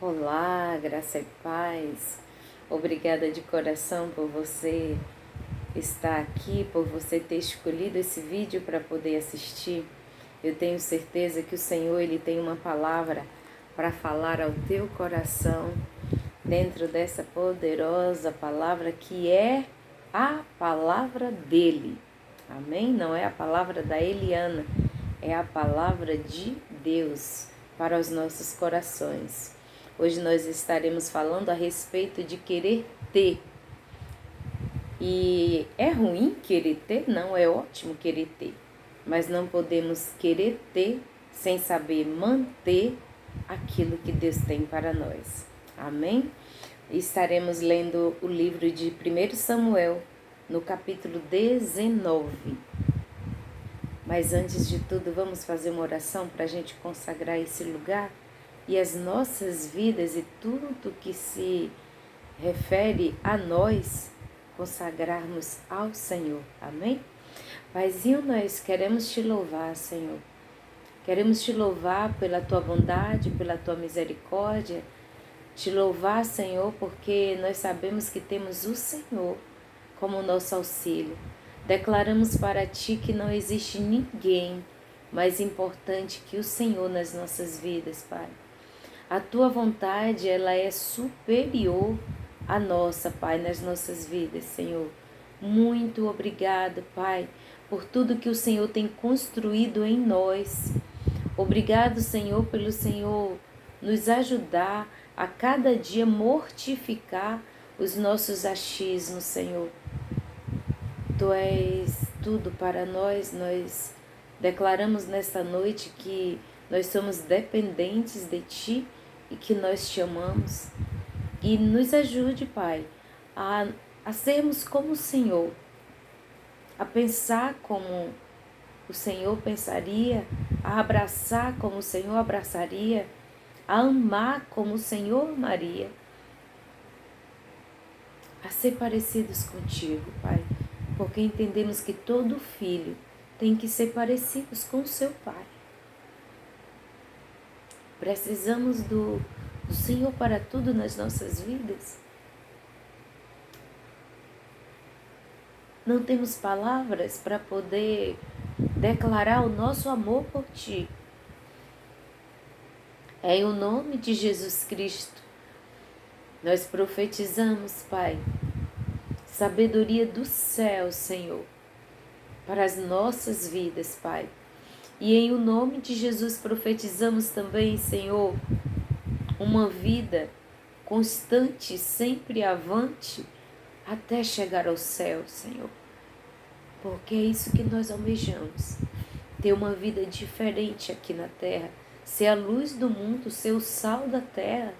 Olá, graça e paz. Obrigada de coração por você estar aqui, por você ter escolhido esse vídeo para poder assistir. Eu tenho certeza que o Senhor ele tem uma palavra para falar ao teu coração dentro dessa poderosa palavra que é a palavra dele. Amém? Não é a palavra da Eliana, é a palavra de Deus para os nossos corações. Hoje nós estaremos falando a respeito de querer ter. E é ruim querer ter? Não, é ótimo querer ter. Mas não podemos querer ter sem saber manter aquilo que Deus tem para nós. Amém? Estaremos lendo o livro de 1 Samuel, no capítulo 19. Mas antes de tudo, vamos fazer uma oração para a gente consagrar esse lugar e as nossas vidas e tudo que se refere a nós consagrarmos ao Senhor. Amém? Paizinho, nós queremos te louvar, Senhor. Queremos te louvar pela tua bondade, pela tua misericórdia. Te louvar, Senhor, porque nós sabemos que temos o Senhor como nosso auxílio. Declaramos para ti que não existe ninguém mais importante que o Senhor nas nossas vidas, Pai. A tua vontade, ela é superior à nossa, Pai, nas nossas vidas, Senhor. Muito obrigado, Pai, por tudo que o Senhor tem construído em nós. Obrigado, Senhor, pelo Senhor nos ajudar a cada dia mortificar os nossos achismos, Senhor. Tu és tudo para nós, nós declaramos nesta noite que nós somos dependentes de Ti e que nós te amamos. E nos ajude, Pai, a sermos como o Senhor, a pensar como o Senhor pensaria, a abraçar como o Senhor abraçaria, a amar como o Senhor amaria, a ser parecidos contigo, Pai, porque entendemos que todo filho tem que ser parecidos com o seu Pai. Precisamos do Senhor para tudo nas nossas vidas. Não temos palavras para poder declarar o nosso amor por Ti. É em o nome de Jesus Cristo. Nós profetizamos, Pai, sabedoria do céu, Senhor, para as nossas vidas, Pai. E em o nome de Jesus profetizamos também, Senhor, uma vida constante, sempre avante, até chegar ao céu, Senhor. Porque é isso que nós almejamos. Ter uma vida diferente aqui na terra. Ser a luz do mundo, ser o sal da terra.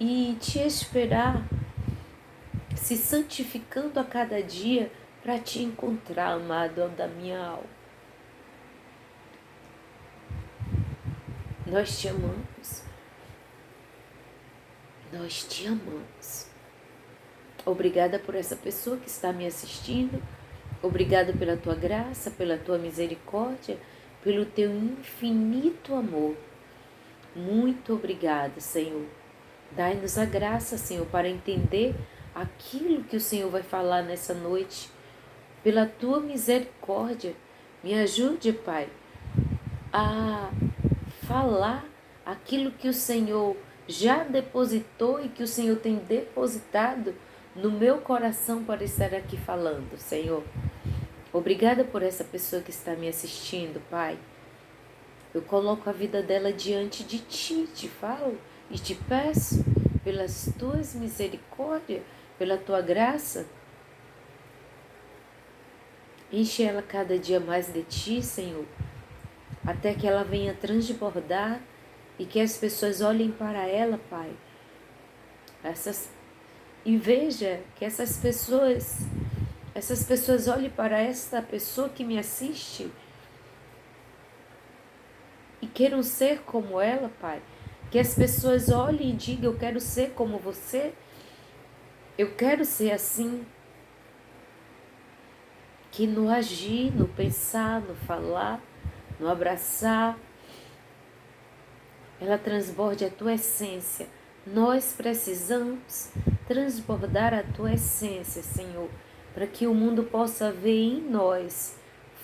E te esperar, se santificando a cada dia para te encontrar, amado da minha alma. Nós te amamos. Nós te amamos. Obrigada por essa pessoa que está me assistindo. Obrigada pela tua graça, pela tua misericórdia, pelo teu infinito amor. Muito obrigada, Senhor. Dai-nos a graça, Senhor, para entender aquilo que o Senhor vai falar nessa noite. Pela tua misericórdia, me ajude, Pai, a falar aquilo que o Senhor já depositou e que o Senhor tem depositado no meu coração para estar aqui falando, Senhor. Obrigada por essa pessoa que está me assistindo, Pai. Eu coloco a vida dela diante de Ti, te falo e te peço, pelas Tuas misericórdias, pela Tua graça, enche ela cada dia mais de Ti, Senhor, até que ela venha transbordar e que as pessoas olhem para ela, Pai, e veja que essas pessoas olhem para esta pessoa que me assiste e queiram ser como ela, Pai. Que as pessoas olhem e digam, eu quero ser como você, eu quero ser assim. Que no agir, no pensar, no falar, no abraçar, ela transborde a tua essência. Nós precisamos transbordar a tua essência, Senhor, para que o mundo possa ver em nós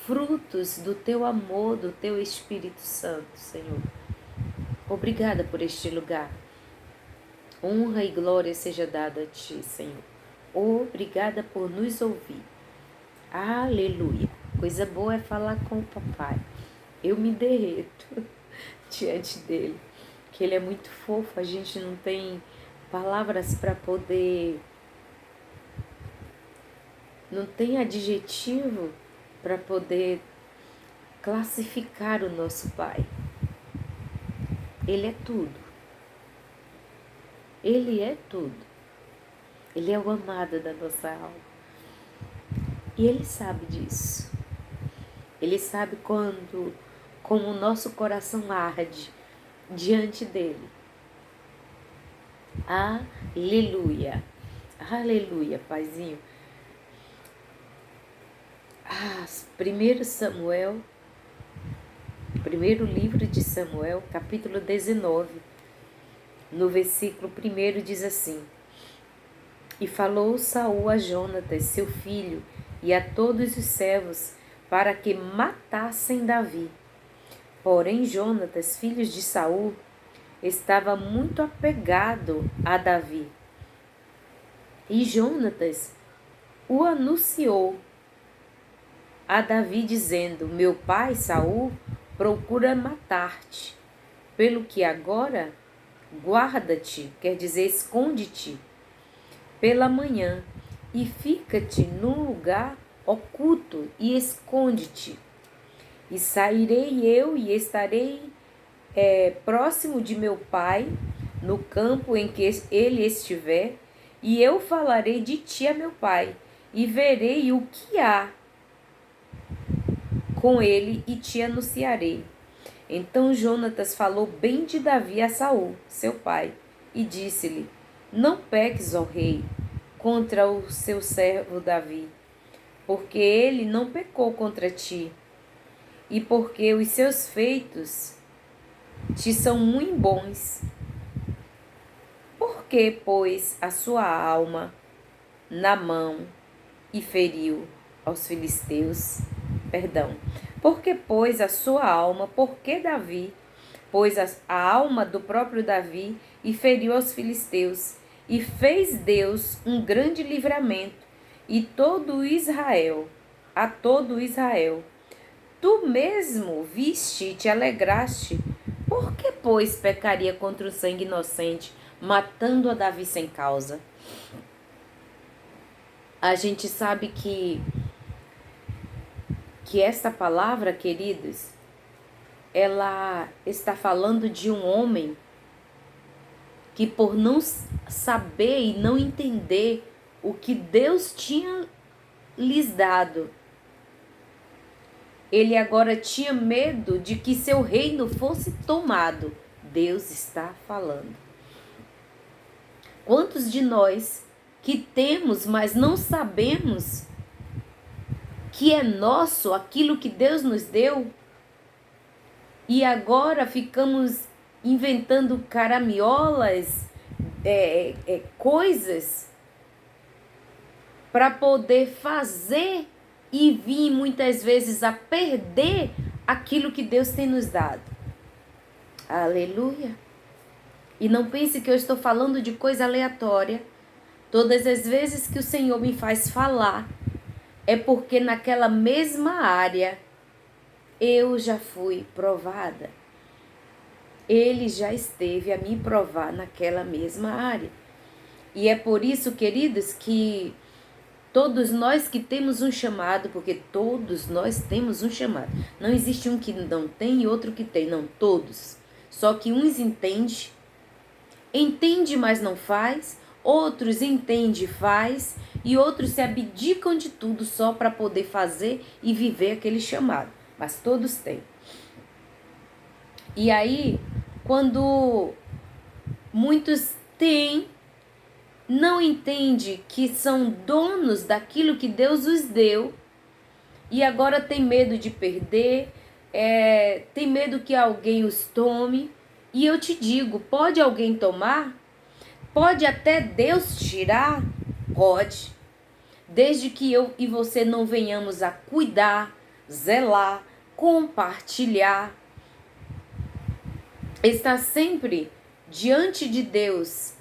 frutos do teu amor, do teu Espírito Santo, Senhor. Obrigada por este lugar. Honra e glória seja dada a ti, Senhor. Obrigada por nos ouvir. Aleluia. Coisa boa é falar com o papai. Eu me derreto diante dele, que ele é muito fofo. A gente não tem palavras para poder, não tem adjetivo para poder classificar o nosso Pai. Ele é tudo. Ele é tudo. Ele é o amado da nossa alma. E Ele sabe disso. Ele sabe como o nosso coração arde diante dEle. Aleluia. Aleluia, Paizinho. 1 Samuel, primeiro livro de Samuel, capítulo 19, no versículo 1 diz assim: E falou Saul a Jonatas, seu filho, e a todos os servos, para que matassem Davi. Porém, Jonatas, filho de Saul, estava muito apegado a Davi. E Jonatas o anunciou a Davi, dizendo: Meu pai Saul procura matar-te, pelo que agora guarda-te, quer dizer, esconde-te pela manhã e fica-te num lugar oculto e esconde-te. E sairei eu e estarei próximo de meu pai, no campo em que ele estiver, e eu falarei de ti a meu pai, e verei o que há com ele e te anunciarei. Então Jonatas falou bem de Davi a Saul, seu pai, e disse-lhe: Não peques, ó rei, contra o seu servo Davi, porque ele não pecou contra ti, e porque os seus feitos te são muito bons. Por que pôs a sua alma na mão e feriu aos filisteus? Porque pôs a sua alma, porque Davi pôs a alma do próprio Davi e feriu aos filisteus, e fez Deus um grande livramento, e a todo Israel. Tu mesmo viste e te alegraste. Por que, pois, pecaria contra o sangue inocente, matando a Davi sem causa? A gente sabe que esta palavra, queridos, ela está falando de um homem que, por não saber e não entender o que Deus tinha lhes dado, ele agora tinha medo de que seu reino fosse tomado. Deus está falando. Quantos de nós que temos, mas não sabemos que é nosso aquilo que Deus nos deu, e agora ficamos inventando caramiolas, coisas para poder fazer e vir muitas vezes a perder aquilo que Deus tem nos dado. Aleluia! E não pense que eu estou falando de coisa aleatória. Todas as vezes que o Senhor me faz falar, é porque naquela mesma área eu já fui provada. Ele já esteve a me provar naquela mesma área. E é por isso, queridos, que todos nós que temos um chamado, porque todos nós temos um chamado. Não existe um que não tem e outro que tem, não, todos. Só que uns entende, mas não faz, outros entende e faz, e outros se abdicam de tudo só para poder fazer e viver aquele chamado. Mas todos têm. E aí, quando muitos têm, não entende que são donos daquilo que Deus os deu, e agora tem medo de perder, tem medo que alguém os tome, E eu te digo, pode alguém tomar? Pode até Deus tirar? Pode. Desde que eu e você não venhamos a cuidar, zelar, compartilhar, estar sempre diante de Deus,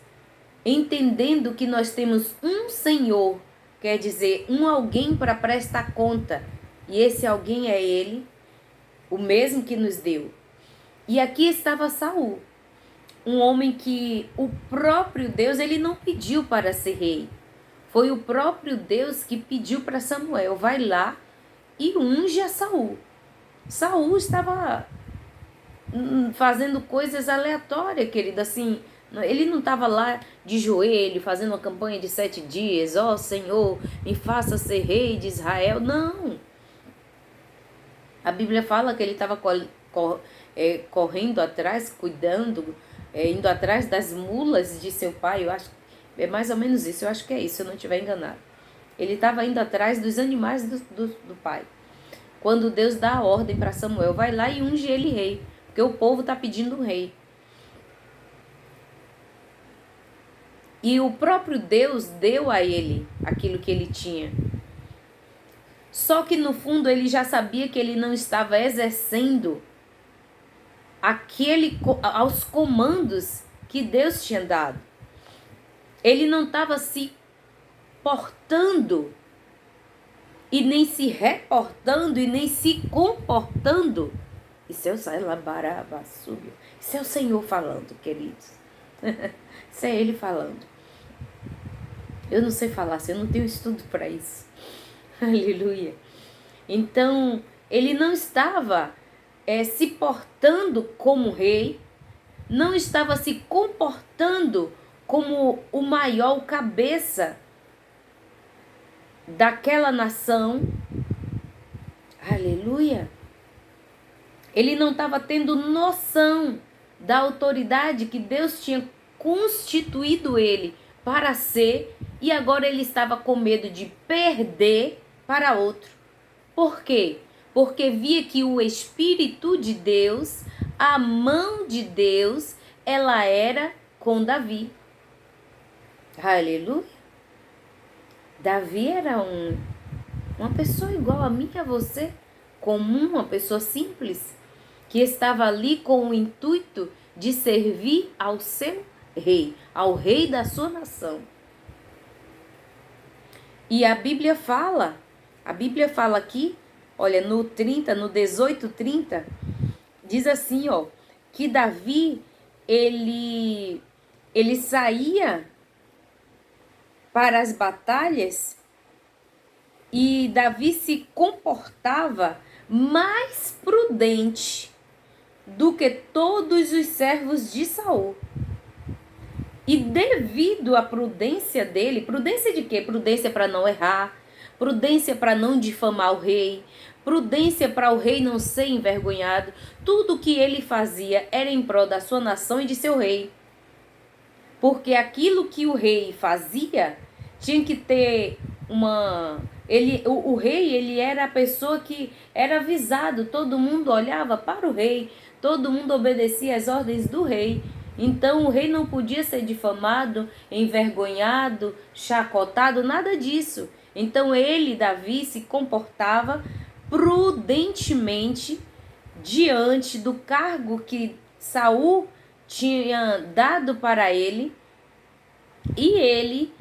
entendendo que nós temos um Senhor, quer dizer, um alguém para prestar conta, e esse alguém é Ele, o mesmo que nos deu. E aqui estava Saul, um homem que o próprio Deus, ele não pediu para ser rei. Foi o próprio Deus que pediu para Samuel, vai lá e unge a Saul. Saul estava fazendo coisas aleatórias, querido, assim, ele não estava lá de joelho, fazendo uma campanha de 7 dias, ó Senhor, me faça ser rei de Israel, não. A Bíblia fala que ele estava correndo atrás, cuidando, indo atrás das mulas de seu pai, eu acho, é mais ou menos isso, eu acho que é isso, se eu não estiver enganado. Ele estava indo atrás dos animais do pai. Quando Deus dá a ordem para Samuel, vai lá e unge ele rei, porque o povo está pedindo um rei. E o próprio Deus deu a ele aquilo que ele tinha. Só que no fundo ele já sabia que ele não estava exercendo aos comandos que Deus tinha dado. Ele não estava se portando e nem se reportando e nem se comportando. Isso é o Isso é o Senhor falando, queridos. Isso é Ele falando. Eu não sei falar, eu não tenho estudo para isso. Aleluia. Então, ele não estava se portando como rei, não estava se comportando como o maior, o cabeça daquela nação. Aleluia. Ele não estava tendo noção da autoridade que Deus tinha constituído ele para ser, e agora ele estava com medo de perder para outro. Por quê? Porque via que o Espírito de Deus, a mão de Deus, ela era com Davi. Aleluia. Davi era uma pessoa igual a mim e a você, comum, uma pessoa simples, que estava ali com o intuito de servir ao seu rei, ao rei da sua nação. E a Bíblia fala aqui, olha, no 18:30, diz assim, ó, que Davi, ele saía para as batalhas e Davi se comportava mais prudente do que todos os servos de Saul. E devido à prudência dele, prudência de quê? Prudência para não errar, prudência para não difamar o rei, prudência para o rei não ser envergonhado. Tudo que ele fazia era em prol da sua nação e de seu rei. Porque aquilo que o rei fazia tinha que ter o rei, ele era a pessoa que era avisado, todo mundo olhava para o rei, todo mundo obedecia às ordens do rei. Então o rei não podia ser difamado, envergonhado, chacotado, nada disso. Então ele, Davi, se comportava prudentemente diante do cargo que Saul tinha dado para ele, e ele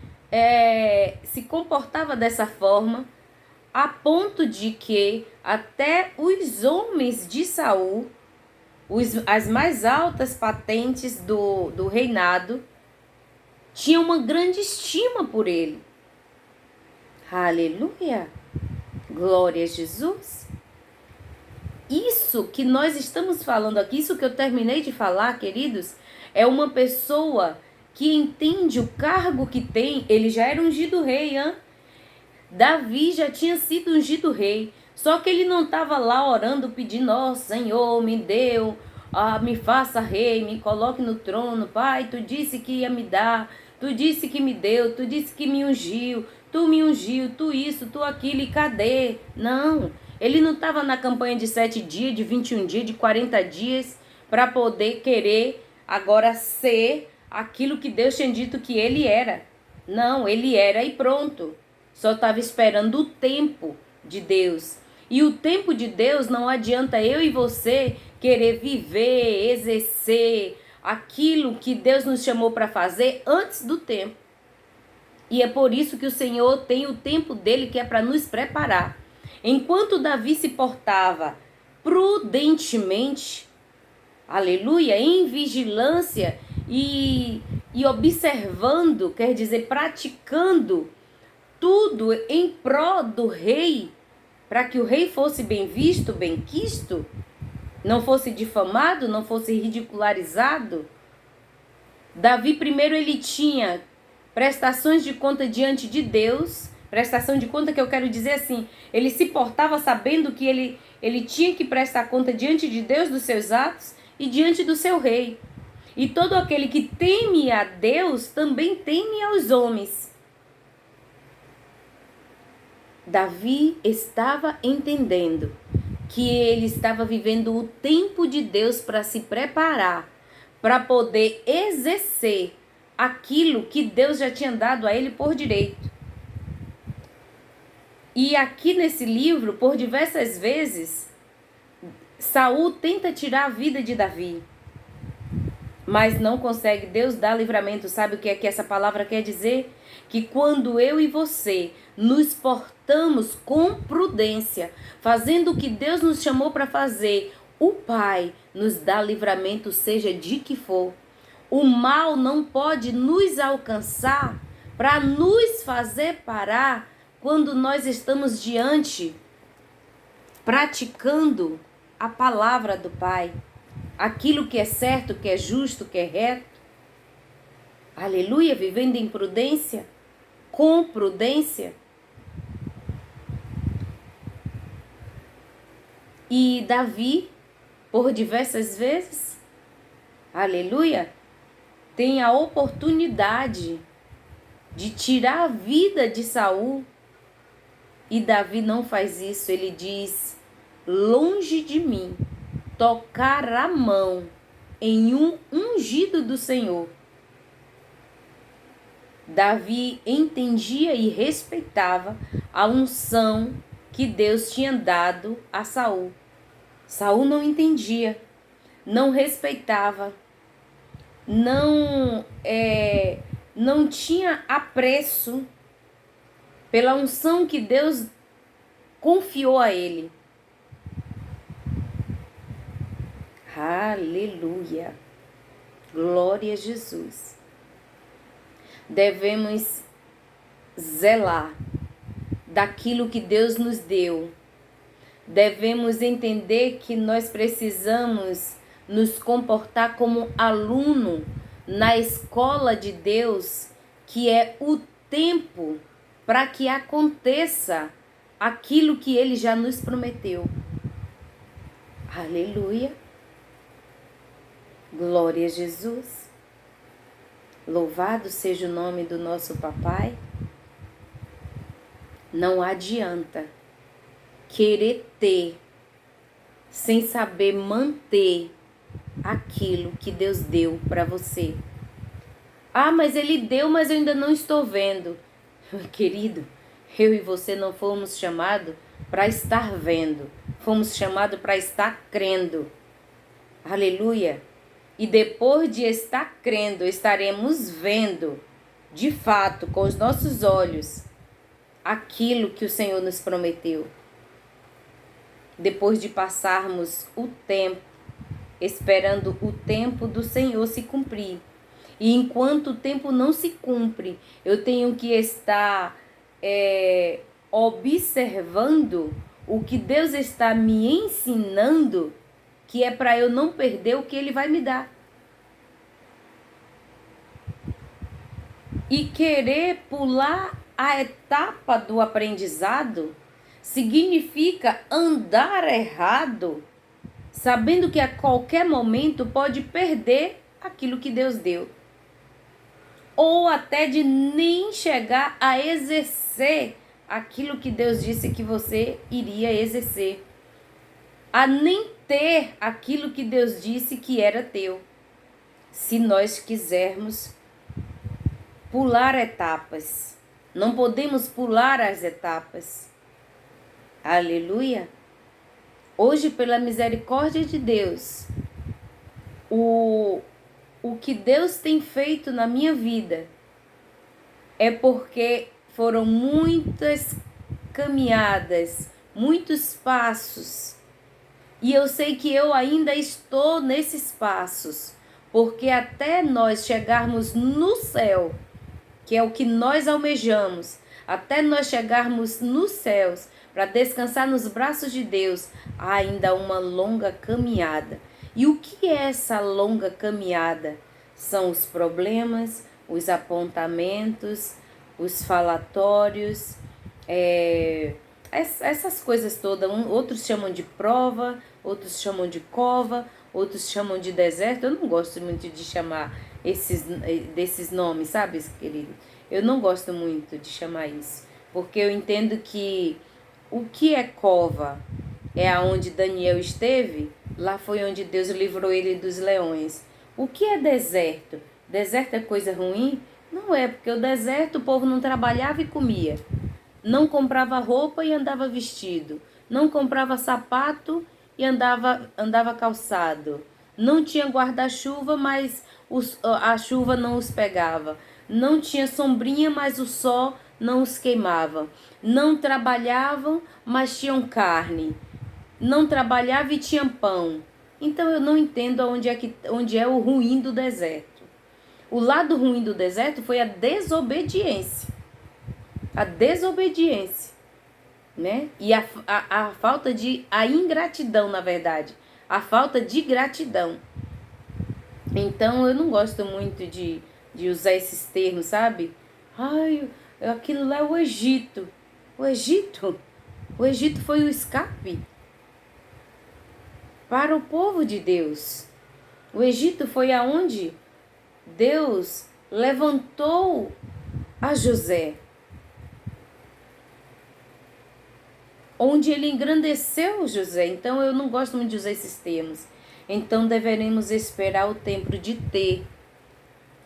se comportava dessa forma, a ponto de que até os homens de Saul, as mais altas patentes do reinado, tinham uma grande estima por ele. Aleluia! Glória a Jesus! Isso que nós estamos falando aqui, isso que eu terminei de falar, queridos, é uma pessoa que entende o cargo que tem. Ele já era ungido rei, hein? Davi já tinha sido ungido rei, só que ele não estava lá orando, pedindo, ó Senhor, me deu, me faça rei, me coloque no trono, Pai, tu disse que ia me dar, tu disse que me deu, tu disse que me ungiu, tu isso, tu aquilo, e cadê? Não, ele não estava na campanha de 7 dias, de 21 dias, de 40 dias, para poder querer agora ser aquilo que Deus tinha dito que ele era. Não, ele era e pronto. Só estava esperando o tempo de Deus. E o tempo de Deus não adianta eu e você querer viver, exercer aquilo que Deus nos chamou para fazer antes do tempo. E é por isso que o Senhor tem o tempo dele, que é para nos preparar. Enquanto Davi se portava prudentemente, aleluia, em vigilância e observando, quer dizer, praticando tudo em prol do rei, para que o rei fosse bem visto, bem quisto, não fosse difamado, não fosse ridicularizado. Davi primeiro ele tinha prestações de conta diante de Deus. Prestação de conta que eu quero dizer assim, ele se portava sabendo que ele tinha que prestar conta diante de Deus dos seus atos e diante do seu rei. E todo aquele que teme a Deus também teme aos homens. Davi estava entendendo que ele estava vivendo o tempo de Deus para se preparar, para poder exercer aquilo que Deus já tinha dado a ele por direito. E aqui nesse livro, por diversas vezes, Saul tenta tirar a vida de Davi, mas não consegue. Deus dá livramento. Sabe o que é que essa palavra quer dizer? Que quando eu e você nos portamos com prudência, fazendo o que Deus nos chamou para fazer, o Pai nos dá livramento, seja de que for. O mal não pode nos alcançar para nos fazer parar quando nós estamos diante, praticando a palavra do Pai. Aquilo que é certo, que é justo, que é reto. Aleluia, vivendo em prudência, com prudência. E Davi, por diversas vezes, aleluia, tem a oportunidade de tirar a vida de Saul. E Davi não faz isso. Ele diz: longe de mim tocar a mão em um ungido do Senhor. Davi entendia e respeitava a unção que Deus tinha dado a Saul. Saul não entendia, não respeitava, não tinha apreço pela unção que Deus confiou a ele. Aleluia! Glória a Jesus! Devemos zelar daquilo que Deus nos deu. Devemos entender que nós precisamos nos comportar como aluno na escola de Deus, que é o tempo para que aconteça aquilo que Ele já nos prometeu. Aleluia! Glória a Jesus! Louvado seja o nome do nosso Papai. Não adianta querer ter sem saber manter aquilo que Deus deu para você. Ah, mas Ele deu, mas eu ainda não estou vendo. Querido, eu e você não fomos chamados para estar vendo. Fomos chamados para estar crendo. Aleluia! E depois de estar crendo, estaremos vendo, de fato, com os nossos olhos, aquilo que o Senhor nos prometeu. Depois de passarmos o tempo, esperando o tempo do Senhor se cumprir. E enquanto o tempo não se cumpre, eu tenho que estar observando o que Deus está me ensinando, que é para eu não perder o que Ele vai me dar. E querer pular a etapa do aprendizado significa andar errado, sabendo que a qualquer momento pode perder aquilo que Deus deu. Ou até de nem chegar a exercer aquilo que Deus disse que você iria exercer. A nem ter aquilo que Deus disse que era teu. Se nós quisermos pular etapas, não podemos pular as etapas. Aleluia! Hoje, pela misericórdia de Deus, o que Deus tem feito na minha vida é porque foram muitas caminhadas, muitos passos. E eu sei que eu ainda estou nesses passos, porque até nós chegarmos no céu, que é o que nós almejamos, até nós chegarmos nos céus, para descansar nos braços de Deus, há ainda uma longa caminhada. E o que é essa longa caminhada? São os problemas, os apontamentos, os falatórios, essas coisas todas. Outros chamam de prova, outros chamam de cova, outros chamam de deserto. Eu não gosto muito de chamar desses nomes, sabe, querido? Eu não gosto muito de chamar isso, porque eu entendo que o que é cova é aonde Daniel esteve, lá foi onde Deus livrou ele dos leões. O que é deserto? Deserto é coisa ruim? Não é, porque o deserto o povo não trabalhava e comia. Não comprava roupa e andava vestido. Não comprava sapato e andava calçado. Não tinha guarda-chuva, mas a chuva não os pegava. Não tinha sombrinha, mas o sol não os queimava. Não trabalhavam, mas tinham carne. Não trabalhava e tinham pão. Então eu não entendo onde é o ruim do deserto. O lado ruim do deserto foi a desobediência. A desobediência, né? E a falta de... a ingratidão, na verdade. A falta de gratidão. Então eu não gosto muito de usar esses termos, sabe? Ai, aquilo lá é o Egito. O Egito? O Egito foi o escape para o povo de Deus. O Egito foi aonde Deus levantou a José, onde ele engrandeceu José. Então eu não gosto muito de usar esses termos. Então deveremos esperar o tempo de ter,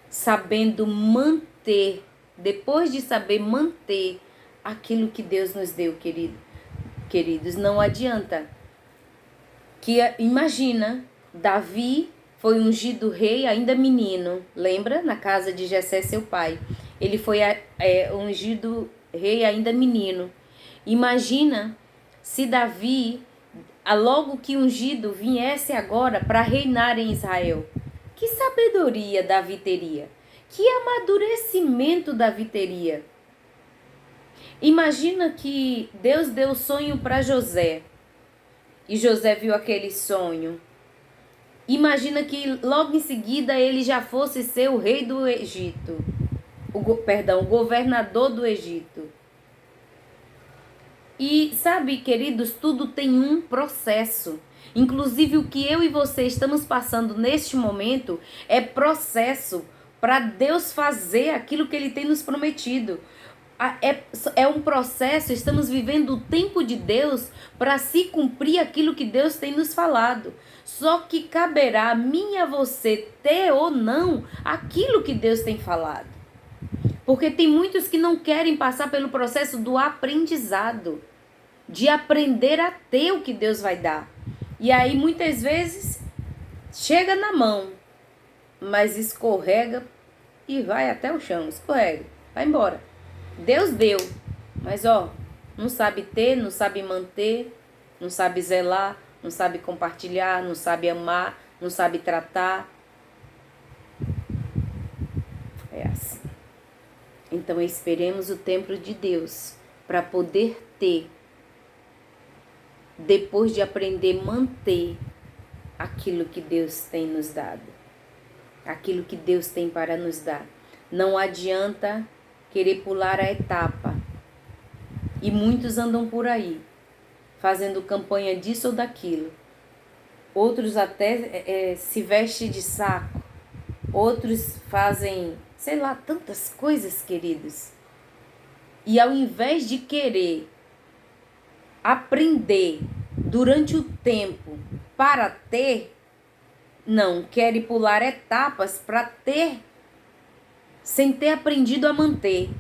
sabendo manter, depois de saber manter aquilo que Deus nos deu, queridos. Não adianta. Imagina, Davi foi ungido rei ainda menino, lembra? Na casa de Jessé, seu pai. Ele foi ungido rei ainda menino. Imagina se Davi, logo que ungido, viesse agora para reinar em Israel. Que sabedoria Davi teria? Que amadurecimento Davi teria? Imagina que Deus deu sonho para José. E José viu aquele sonho. Imagina que logo em seguida ele já fosse ser o rei do Egito. O governador do Egito. E sabe, queridos, tudo tem um processo. Inclusive o que eu e você estamos passando neste momento é processo para Deus fazer aquilo que Ele tem nos prometido. É um processo, estamos vivendo o tempo de Deus para se cumprir aquilo que Deus tem nos falado. Só que caberá a mim e a você ter ou não aquilo que Deus tem falado. Porque tem muitos que não querem passar pelo processo do aprendizado, de aprender a ter o que Deus vai dar. E aí muitas vezes chega na mão, mas escorrega e vai até o chão, escorrega, vai embora. Deus deu, mas não sabe ter, não sabe manter, não sabe zelar, não sabe compartilhar, não sabe amar, não sabe tratar. É assim. Então esperemos o tempo de Deus para poder ter, depois de aprender a manter aquilo que Deus tem nos dado, aquilo que Deus tem para nos dar. Não adianta querer pular a etapa. E muitos andam por aí, fazendo campanha disso ou daquilo. Outros até se vestem de saco. Outros fazem, sei lá, tantas coisas, queridos. E ao invés de querer aprender durante o tempo para ter, não, querem pular etapas para ter, sem ter aprendido a manter.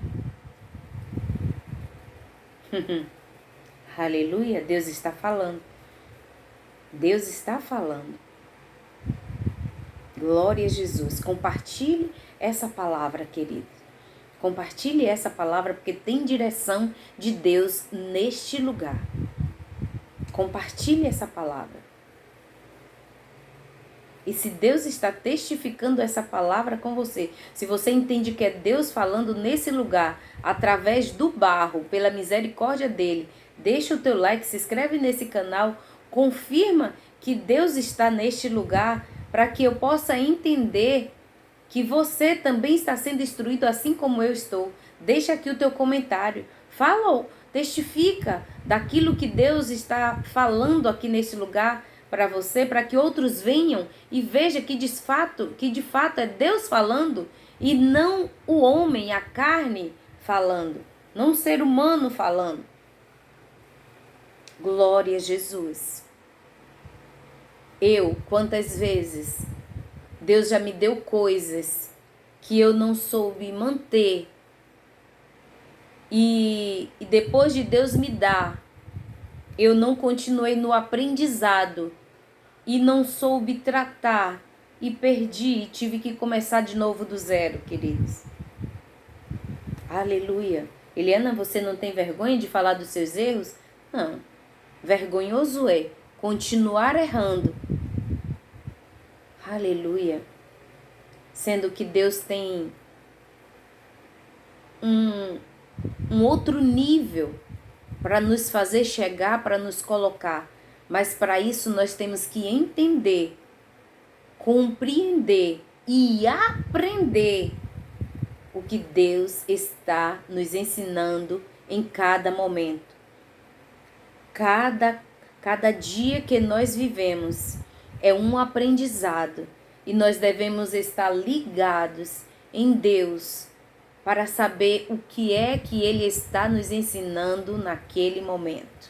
Aleluia, Deus está falando. Deus está falando. Glória a Jesus. Compartilhe essa palavra, querido. Compartilhe essa palavra porque tem direção de Deus neste lugar. Compartilhe essa palavra. E se Deus está testificando essa palavra com você, se você entende que é Deus falando nesse lugar, através do barro, pela misericórdia dele, deixa o teu like, se inscreve nesse canal, confirma que Deus está neste lugar, para que eu possa entender que você também está sendo instruído assim como eu estou. Deixa aqui o teu comentário, fala, testifica daquilo que Deus está falando aqui nesse lugar, para você, para que outros venham e vejam que de fato é Deus falando e não o homem, a carne falando, não o ser humano falando. Glória a Jesus. Quantas vezes Deus já me deu coisas que eu não soube manter e depois de Deus me dar, eu não continuei no aprendizado e não soube tratar e perdi e tive que começar de novo do zero, queridos. Aleluia. Eliana, você não tem vergonha de falar dos seus erros? Não. Vergonhoso é continuar errando. Aleluia. Sendo que Deus tem um outro nível para nos fazer chegar, para nos colocar. Mas para isso nós temos que entender, compreender e aprender o que Deus está nos ensinando em cada momento. Cada dia que nós vivemos é um aprendizado e nós devemos estar ligados em Deus para saber o que é que Ele está nos ensinando naquele momento.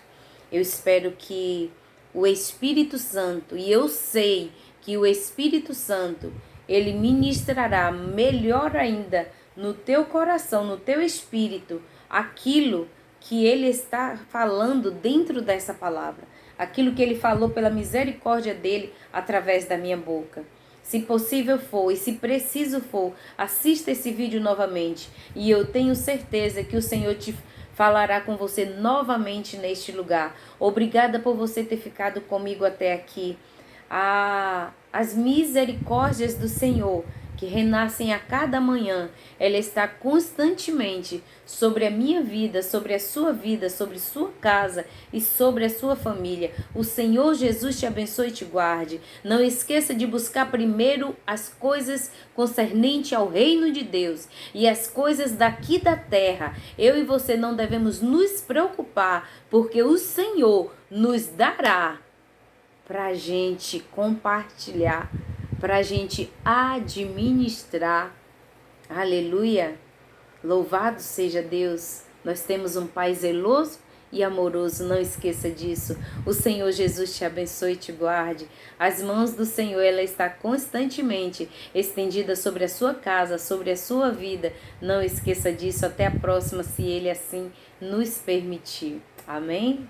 Eu espero que o Espírito Santo, e eu sei que o Espírito Santo, Ele ministrará melhor ainda no teu coração, no teu espírito, aquilo que Ele está falando dentro dessa palavra, aquilo que Ele falou pela misericórdia dEle através da minha boca. Se possível for e se preciso for, assista esse vídeo novamente e eu tenho certeza que o Senhor te falará com você novamente neste lugar. Obrigada por você ter ficado comigo até aqui. As misericórdias do Senhor que renascem a cada manhã, ela está constantemente sobre a minha vida, sobre sua casa e sobre a sua família. O Senhor Jesus te abençoe e te guarde. Não esqueça de buscar primeiro as coisas concernentes ao reino de Deus e as coisas daqui da terra. Eu e você não devemos nos preocupar, porque o Senhor nos dará para a gente compartilhar, para a gente administrar. Aleluia! Louvado seja Deus! Nós temos um Pai zeloso e amoroso, não esqueça disso. O Senhor Jesus te abençoe e te guarde. As mãos do Senhor, ela está constantemente estendida sobre a sua casa, sobre a sua vida. Não esqueça disso. Até a próxima, se Ele assim nos permitir. Amém?